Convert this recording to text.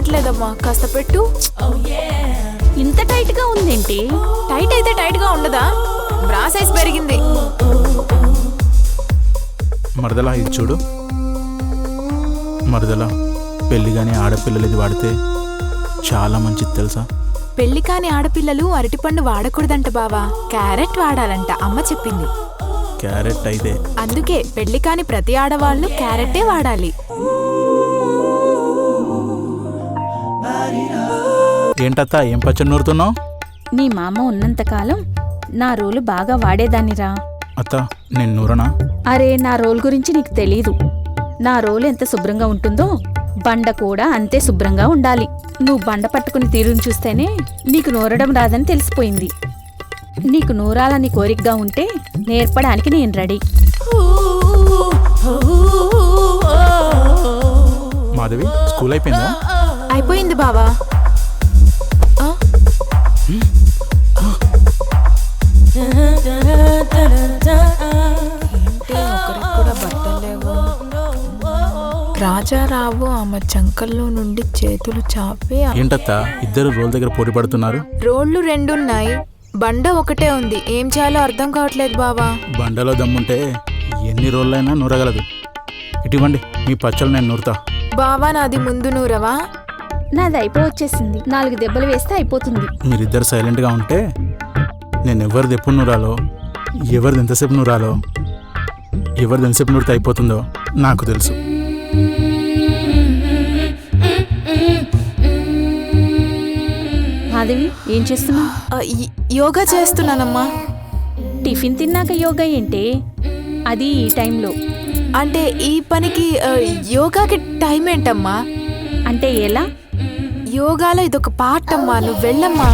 రావట్లేదమ్మా, కాస్త పెట్టు. ఇంత టైట్ గా ఉందేంటి? టైట్ అయితే టైట్ గా ఉండదా? బ్రా సైజ్ పెరిగింది. మరదలా ఇది చూడు. మరదలా పెళ్లి కానీ ఆడపిల్లలు ఇది వాడితే చాలా మంచిది తెలుసా? పెళ్లి కాని ఆడపిల్లలు అరటిపండు వాడకూడదంట బావా, క్యారెట్ వాడాలంట అమ్మ చెప్పింది. క్యారెట్ అయితే అందుకే పెళ్లి కాని ప్రతి ఆడవాళ్ళు క్యారెట్టే వాడాలి. ఏంటత్తా ఏం పచ్చడి నూరుతున్నావు? నీ మామ ఉన్నంతకాలం నా రోలు బాగా వాడేదాన్నిరా. అత్త నేను నూరనా? అరే, నా రోల్ గురించి నీకు తెలీదు. నా రోలు ఎంత శుభ్రంగా ఉంటుందో బండ కూడా అంతే శుభ్రంగా ఉండాలి. నువ్వు బండ పట్టుకుని తీరును చూస్తేనే నీకు నూరడం రాదని తెలిసిపోయింది. నీకు నూరాలని కోరికగా ఉంటే నేర్పడానికి నేను రెడీ. మాధవి స్కూల్ అయిపోయిందా? అయిపోయింది బావా. రాజారావు ఆమె చంకల్లో నుండి చేతులు చాపి, ఏంటత్తా ఇద్దరు రోల్ దగ్గర పోటీ పడుతున్నారు? రోళ్లు రెండున్నాయి, బండ ఒకటే ఉంది. ఏం చేయాలో అర్థం కావట్లేదు బావా. బండలో దమ్ముంటే ఎన్ని రోళ్ళైనా నూరగలదు. ఇటువంటి మీ పచ్చళ్ళు నేను నూరుతా. బావా నాది ముందు నూరవా? నాది అయిపోవచ్చేసింది. 4 దెబ్బలు వేస్తే అయిపోతుంది. మీరిద్దరు సైలెంట్గా ఉంటే నేను ఎవరిది ఎప్పుడు నూరాలో, ఎవరిది ఎంతసేపు నూరాలో, ఎవరిది ఎంతసేపు నూరితే అయిపోతుందో నాకు తెలుసు. మాధవి ఏం చేస్తున్నావు? యోగా చేస్తున్నానమ్మా. టిఫిన్ తిన్నాక యోగా ఏంటే? అది ఈ టైంలో అంటే ఈ పనికి యోగాకి టైం ఏంటమ్మా? అంటే ఎలా? యోగాలో ఇదొక పార్ట్ అమ్మా, నువ్వు వెళ్ళమ్మా.